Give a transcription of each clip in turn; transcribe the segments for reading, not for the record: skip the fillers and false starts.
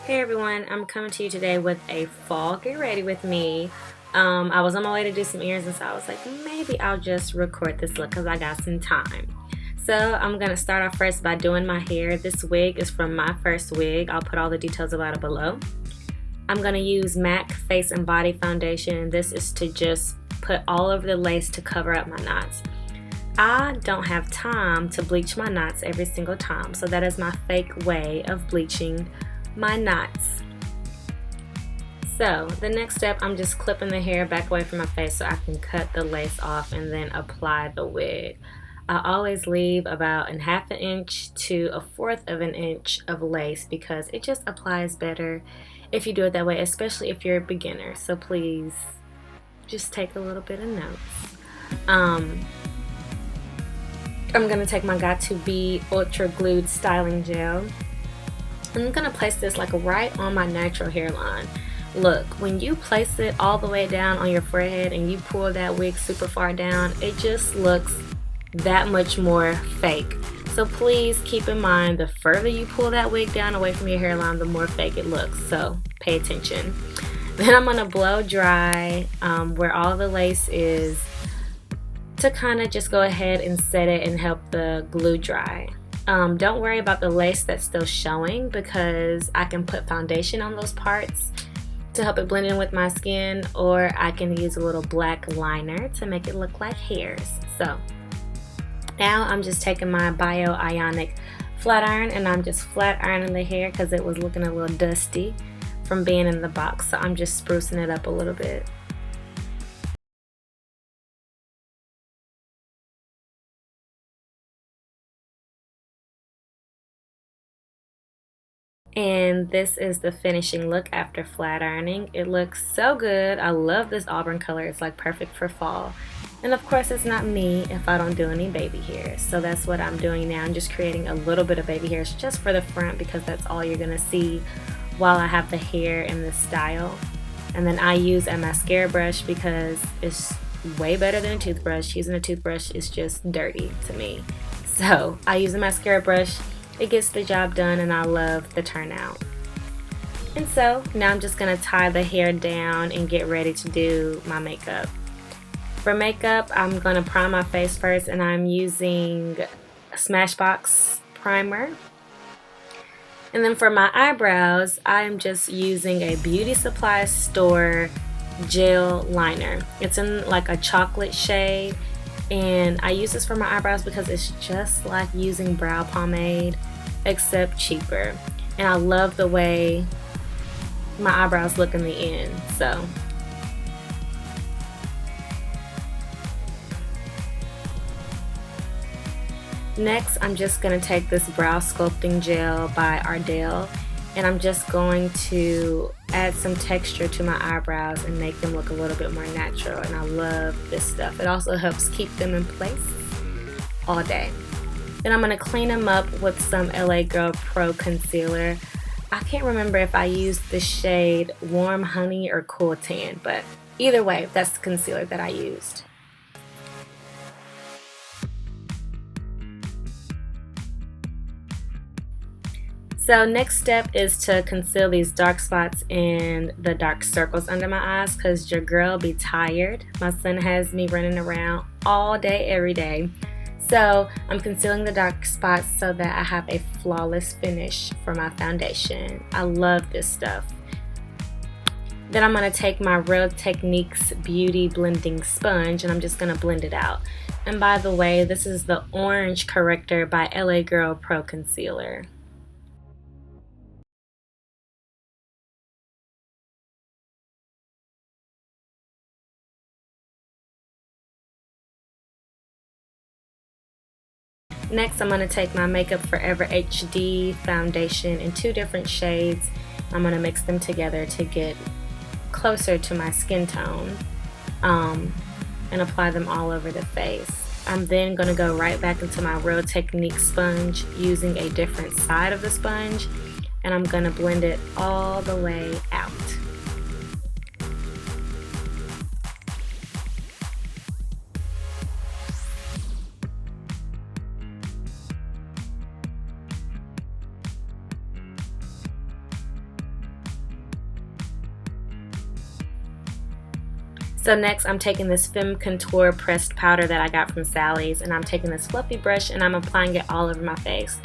Hey everyone, I'm coming to you today with a fall get ready with me. I was on my way to do some ears, and so I was like, maybe I'll just record this look because I got some time. So I'm going to start off first by doing my hair. This wig is from my first wig. I'll put all the details about it below. I'm going to use MAC Face and Body Foundation. This is to just put all over the lace to cover up my knots. I don't have time to bleach my knots every single time, so that is my fake way of bleaching my knots. So the next step, I'm just clipping the hair back away from my face so I can cut the lace off and then apply the wig. I always leave about a half an inch to a fourth of an inch of lace because it just applies better if you do it that way, especially if you're a beginner. So please just take a little bit of notes. I'm gonna take my Got2b Ultra Glued Styling Gel. I'm gonna place this like right on my natural hairline. Look, when you place it all the way down on your forehead and you pull that wig super far down, it just looks that much more fake. So please keep in mind, the further you pull that wig down away from your hairline, the more fake it looks. So pay attention. Then I'm gonna blow dry where all the lace is to kind of just go ahead and set it and help the glue dry. Don't worry about the lace that's still showing because I can put foundation on those parts to help it blend in with my skin, or I can use a little black liner to make it look like hairs. So now I'm just taking my Bio Ionic flat iron and I'm just flat ironing the hair because it was looking a little dusty from being in the box. So I'm just sprucing it up a little bit. And this is the finishing look after flat ironing. It looks so good. I love this auburn color. It's like perfect for fall. And of course it's not me if I don't do any baby hairs. So that's what I'm doing now. I'm just creating a little bit of baby hairs just for the front because that's all you're gonna see while I have the hair in this style. And then I use a mascara brush because it's way better than a toothbrush. Using a toothbrush is just dirty to me. So I use a mascara brush. It gets the job done and I love the turnout. And so now I'm just gonna tie the hair down and get ready to do my makeup. For makeup, I'm gonna prime my face first and I'm using Smashbox primer. And then for my eyebrows, I'm just using a beauty supply store gel liner. It's in like a chocolate shade. And I use this for my eyebrows because it's just like using brow pomade except cheaper, and I love the way my eyebrows look in the end. So next I'm just going to take this brow sculpting gel by Ardell and I'm just going to add some texture to my eyebrows and make them look a little bit more natural, and I love this stuff. It also helps keep them in place all day. Then I'm going to clean them up with some LA Girl Pro Concealer. I can't remember if I used the shade Warm Honey or Cool Tan, but either way, that's the concealer that I used. So next step is to conceal these dark spots and the dark circles under my eyes because your girl be tired. My son has me running around all day, every day. So I'm concealing the dark spots so that I have a flawless finish for my foundation. I love this stuff. Then I'm going to take my Real Techniques Beauty Blending Sponge and I'm just going to blend it out. And by the way, this is the Orange Corrector by LA Girl Pro Concealer. Next, I'm going to take my Makeup Forever HD foundation in two different shades. I'm going to mix them together to get closer to my skin tone and apply them all over the face. I'm then going to go right back into my Real Technique sponge using a different side of the sponge, and I'm going to blend it all the way out. So next I'm taking this Femme Contour pressed powder that I got from Sally's, and I'm taking this fluffy brush and I'm applying it all over my face.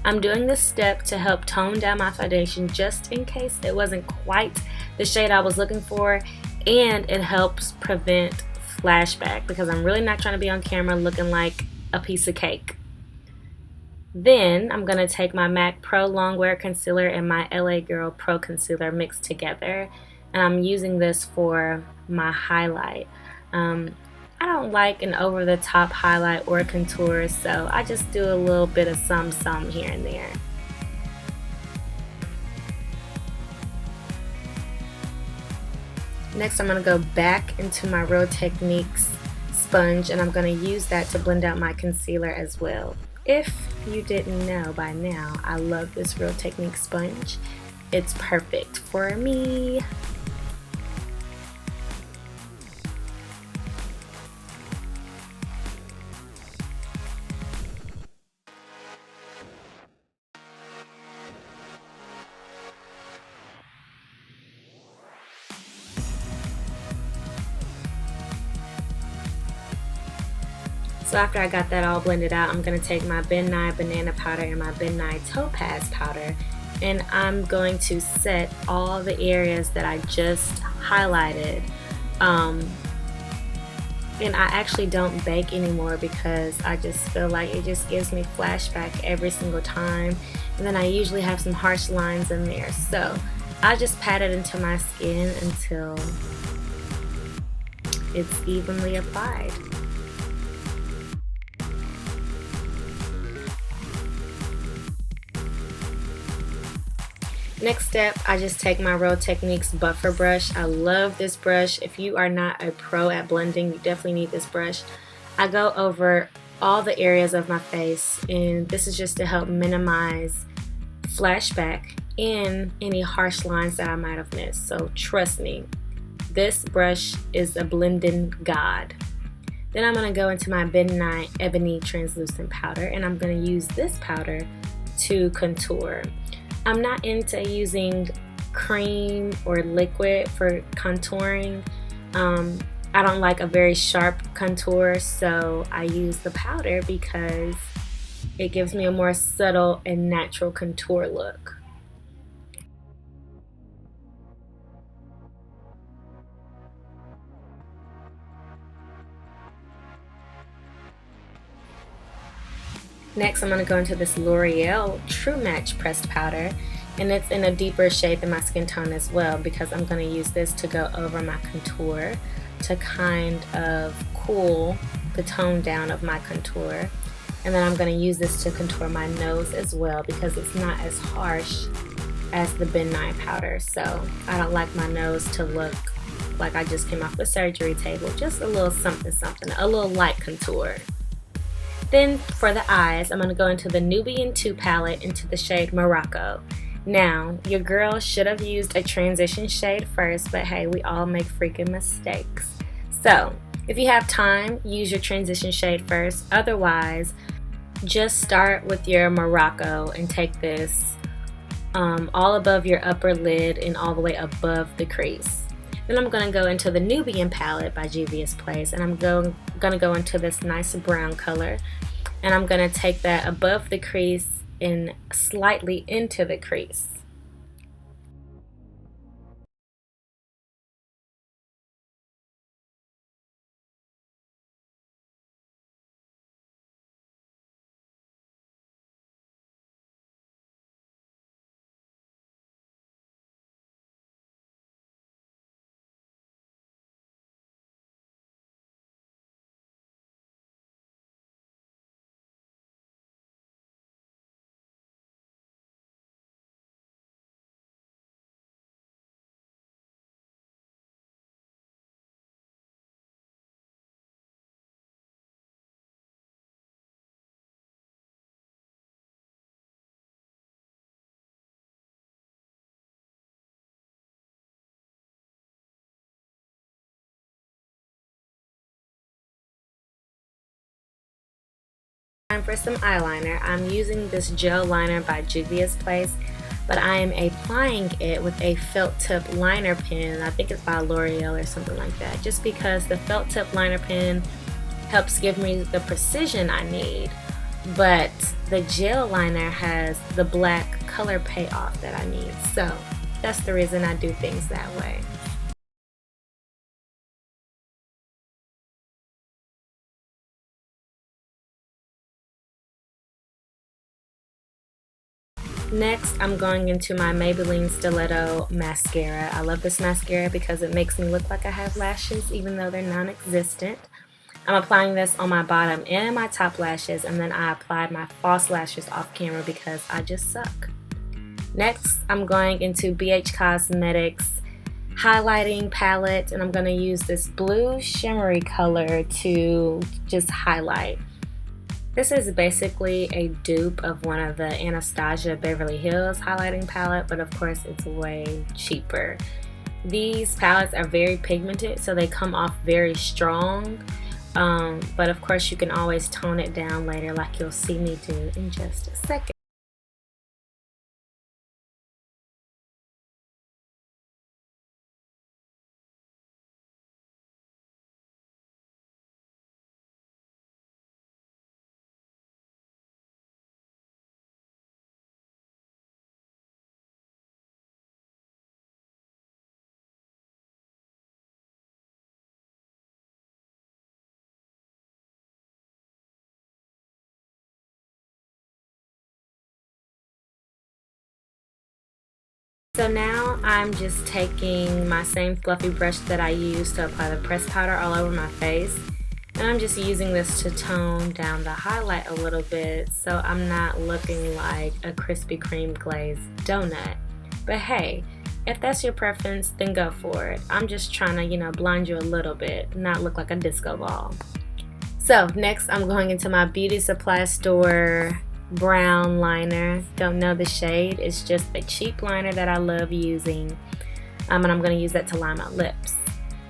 I'm doing this step to help tone down my foundation just in case it wasn't quite the shade I was looking for, and it helps prevent flashback because I'm really not trying to be on camera looking like a piece of cake. Then I'm going to take my MAC Pro Longwear Concealer and my LA Girl Pro Concealer mixed together, and I'm using this for my highlight. I don't like an over-the-top highlight or contour, so I just do a little bit of some here and there. Next I'm going to go back into my Real Techniques sponge, and I'm going to use that to blend out my concealer as well. If you didn't know by now, I love this Real Techniques sponge. It's perfect for me. So after I got that all blended out, I'm going to take my Nye Banana Powder and my Nye Topaz Powder, and I'm going to set all the areas that I just highlighted. And I actually don't bake anymore because I just feel like it just gives me flashback every single time, and then I usually have some harsh lines in there. So I just pat it into my skin until it's evenly applied. Next step, I just take my Real Techniques buffer brush. I love this brush. If you are not a pro at blending, you definitely need this brush. I go over all the areas of my face, and this is just to help minimize flashback and any harsh lines that I might have missed. So trust me, this brush is a blending god. Then I'm going to go into my Nye Ebony Translucent Powder, and I'm going to use this powder to contour. I'm not into using cream or liquid for contouring. I don't like a very sharp contour, so I use the powder because it gives me a more subtle and natural contour look. Next, I'm going to go into this L'Oreal True Match pressed powder, and it's in a deeper shade than my skin tone as well because I'm going to use this to go over my contour to kind of cool the tone down of my contour. And then I'm going to use this to contour my nose as well because it's not as harsh as the Nye powder. So I don't like my nose to look like I just came off the surgery table. Just a little something, a little light contour. Then for the eyes, I'm going to go into the Nubian 2 palette into the shade Morocco. Now, your girl should have used a transition shade first, but hey, we all make freaking mistakes. So, if you have time, use your transition shade first. Otherwise, just start with your Morocco and take this all above your upper lid and all the way above the crease. Then I'm going to go into the Nubian palette by Juvias Place, and I'm going to go into this nice brown color, and I'm going to take that above the crease and slightly into the crease. Time for some eyeliner. I'm using this gel liner by Juvias Place. but I am applying it with a felt tip liner pen. I think it's by L'Oreal or something like that, just because the felt tip liner pen helps give me the precision I need, but the gel liner has the black color payoff that I need. So that's the reason I do things that way. Next, I'm going into my Maybelline Stiletto mascara. I love this mascara because it makes me look like I have lashes even though they're non-existent. I'm applying this on my bottom and my top lashes, and then I applied my false lashes off camera because I just suck. Next, I'm going into BH Cosmetics highlighting palette, and I'm going to use this blue shimmery color to just highlight. This is basically a dupe of one of the Anastasia Beverly Hills highlighting palette, but of course it's way cheaper. These palettes are very pigmented, so they come off very strong, but of course you can always tone it down later like you'll see me do in just a second. So now I'm just taking my same fluffy brush that I used to apply the pressed powder all over my face, and I'm just using this to tone down the highlight a little bit so I'm not looking like a Krispy Kreme glazed donut. But hey, if that's your preference, then go for it. I'm just trying to, you know, blind you a little bit, not look like a disco ball. So next I'm going into my beauty supply store brown liner. Don't know the shade, it's just a cheap liner that I love using, and I'm going to use that to line my lips.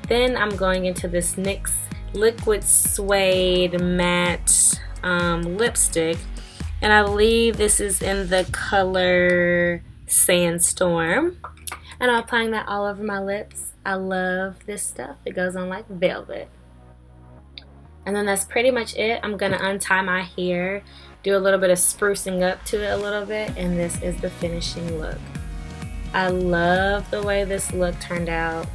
Then I'm going into this NYX liquid suede matte lipstick, and I believe this is in the color Sandstorm, and I'm applying that all over my lips. I love this stuff, it goes on like velvet. And then that's pretty much it. I'm going to untie my hair, do a little bit of sprucing up to it a little bit, and this is the finishing look. I love the way this look turned out.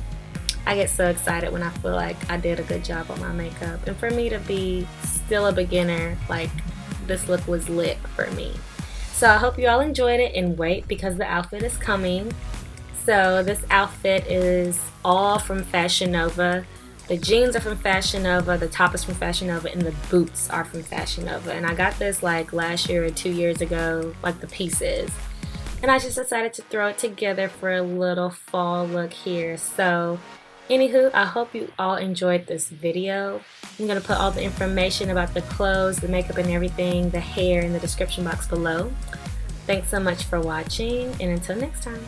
I get so excited when I feel like I did a good job on my makeup, and for me to be still a beginner, like, this look was lit for me. So I hope you all enjoyed it, and wait, because the outfit is coming. So this outfit is all from Fashion Nova. The jeans are from Fashion Nova, the top is from Fashion Nova, and the boots are from Fashion Nova. And I got this like last year or 2 years ago, like the pieces. And I just decided to throw it together for a little fall look here. So, anywho, I hope you all enjoyed this video. I'm going to put all the information about the clothes, the makeup and everything, the hair in the description box below. Thanks so much for watching, and until next time.